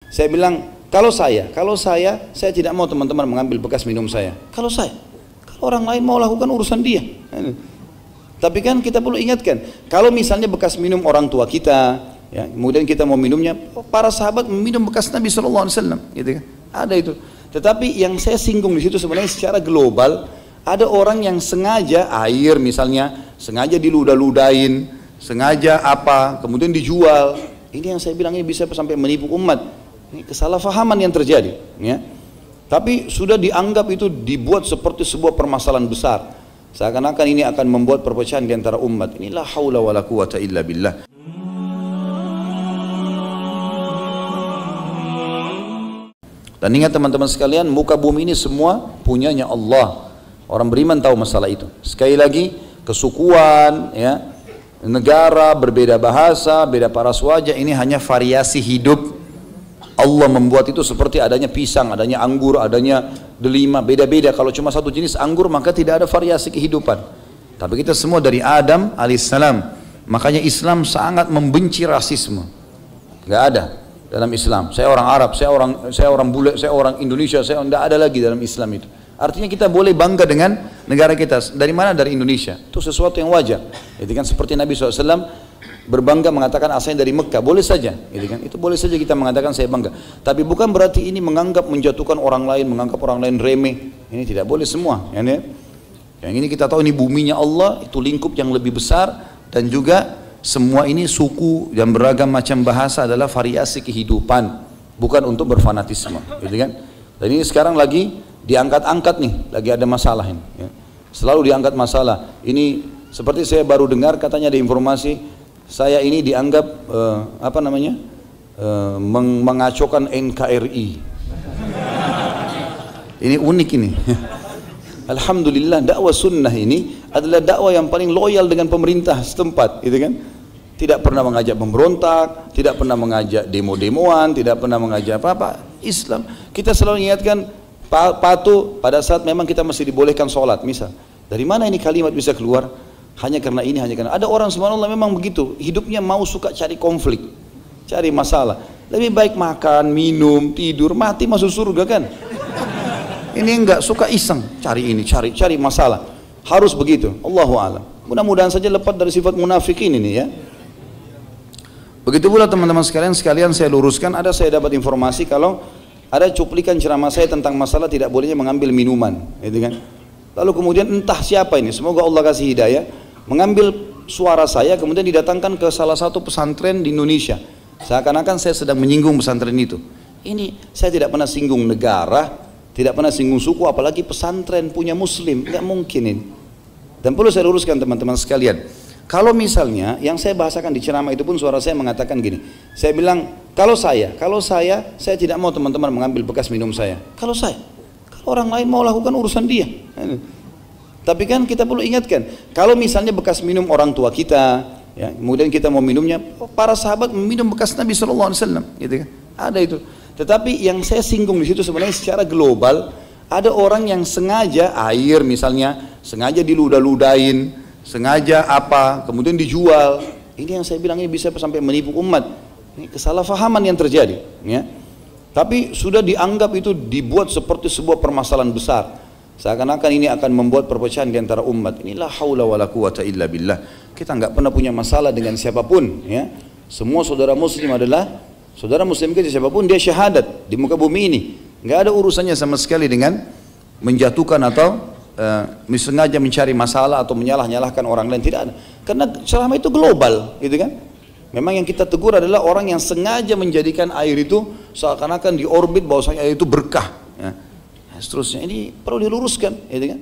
Saya bilang, kalau saya tidak mau teman-teman mengambil bekas minum saya. Kalau orang lain mau lakukan urusan dia. Tapi kan kita perlu ingatkan, kalau misalnya bekas minum orang tua kita, ya, kemudian kita mau minumnya, para sahabat meminum bekas Nabi SAW, gitu kan? Ada itu. Tetapi yang saya singgung di situ sebenarnya secara global, ada orang yang sengaja air misalnya, sengaja diludah-ludahin, sengaja apa, kemudian dijual. Ini yang saya bilang ini bisa sampai menipu umat. Ini kesalahpahaman yang terjadi, ya. Tapi sudah dianggap itu dibuat seperti sebuah permasalahan besar. Seakan-akan ini akan membuat perpecahan di antara umat. Inilah haula wala quwata illa billah. Dan ingat teman-teman sekalian, muka bumi ini semua punyanya Allah. Orang beriman tahu masalah itu. Sekali lagi, kesukuan, ya, negara, berbeda bahasa, beda paras wajah, ini hanya variasi hidup. Allah membuat itu seperti adanya pisang, adanya anggur, adanya delima, beda-beda. Kalau cuma satu jenis anggur maka tidak ada variasi kehidupan. Tapi kita semua dari Adam alaihissalam. Makanya Islam sangat membenci rasisme. Gak ada dalam Islam. Saya orang Arab, saya orang bule, saya orang Indonesia, saya tidak ada lagi dalam Islam itu. Artinya kita boleh bangga dengan negara kita. Dari mana? Dari Indonesia. Itu sesuatu yang wajar. Itu kan seperti Nabi SAW berbangga mengatakan asalnya dari Mekah, boleh saja, gitu kan? Itu boleh saja kita mengatakan saya bangga. Tapi bukan berarti ini menganggap menjatuhkan orang lain, menganggap orang lain remeh. Ini tidak boleh semua, ya. Yang ini kita tahu ini buminya Allah, itu lingkup yang lebih besar, dan juga semua ini suku dan beragam macam bahasa adalah variasi kehidupan, bukan untuk berfanatisme, gitu kan? Dan ini sekarang lagi diangkat-angkat nih, lagi ada masalah ini, ya. Selalu diangkat masalah. Ini seperti saya baru dengar katanya ada informasi saya ini dianggap mengacaukan NKRI. Ini unik ini. Alhamdulillah dakwah sunnah ini adalah dakwah yang paling loyal dengan pemerintah setempat, gitu kan? Tidak pernah mengajak pemberontak, tidak pernah mengajak demo-demoan, tidak pernah mengajak apa-apa. Islam kita selalu ingatkan patuh pada saat memang kita masih dibolehkan sholat. Misal, dari mana ini kalimat bisa keluar? Hanya karena ini, hanya karena ada orang subhanallah memang begitu, hidupnya mau suka cari konflik, cari masalah. Lebih baik makan, minum, tidur, mati masuk surga kan? Ini enggak, suka iseng, cari ini, cari masalah. Harus begitu. Allahu a'lam. Mudah-mudahan saja lepas dari sifat munafikin ini, ya. Begitu pula teman-teman sekalian saya luruskan, saya dapat informasi kalau ada cuplikan ceramah saya tentang masalah tidak bolehnya mengambil minuman, gitu kan? Lalu kemudian entah siapa ini, semoga Allah kasih hidayah, mengambil suara saya kemudian didatangkan ke salah satu pesantren di Indonesia. Seakan-akan saya sedang menyinggung pesantren itu. Ini saya tidak pernah singgung negara, tidak pernah singgung suku, apalagi pesantren punya muslim, nggak mungkin ini. Dan perlu saya luruskan teman-teman sekalian. Kalau misalnya yang saya bahasakan di ceramah itu pun suara saya mengatakan gini. Saya bilang, kalau saya tidak mau teman-teman mengambil bekas minum saya. Kalau orang lain mau lakukan urusan dia. Tapi kan kita perlu ingatkan, kalau misalnya bekas minum orang tua kita, ya, kemudian kita mau minumnya, para sahabat meminum bekas Nabi SAW, gitu kan? Ada itu. Tetapi yang saya singgung di situ sebenarnya secara global, ada orang yang sengaja air misalnya, sengaja diludah-ludahin, sengaja apa, kemudian dijual. Ini yang saya bilang ini bisa sampai menipu umat. Ini kesalahpahaman yang terjadi, ya. Tapi sudah dianggap itu dibuat seperti sebuah permasalahan besar. Seakan-akan ini akan membuat perpecahan di antara umat. Inilah haula wala quwata illa billah. Kita nggak pernah punya masalah dengan siapapun, ya. Semua saudara muslim adalah saudara muslim kita, siapapun dia syahadat di muka bumi ini. Nggak ada urusannya sama sekali dengan menjatuhkan atau sengaja mencari masalah atau menyalah-nyalahkan orang lain, tidak ada. Karena ceramah itu global, gitu kan? Memang yang kita tegur adalah orang yang sengaja menjadikan air itu seakan-akan di orbit bahwasanya air itu berkah, ya. Seterusnya ini perlu diluruskan, gitu kan?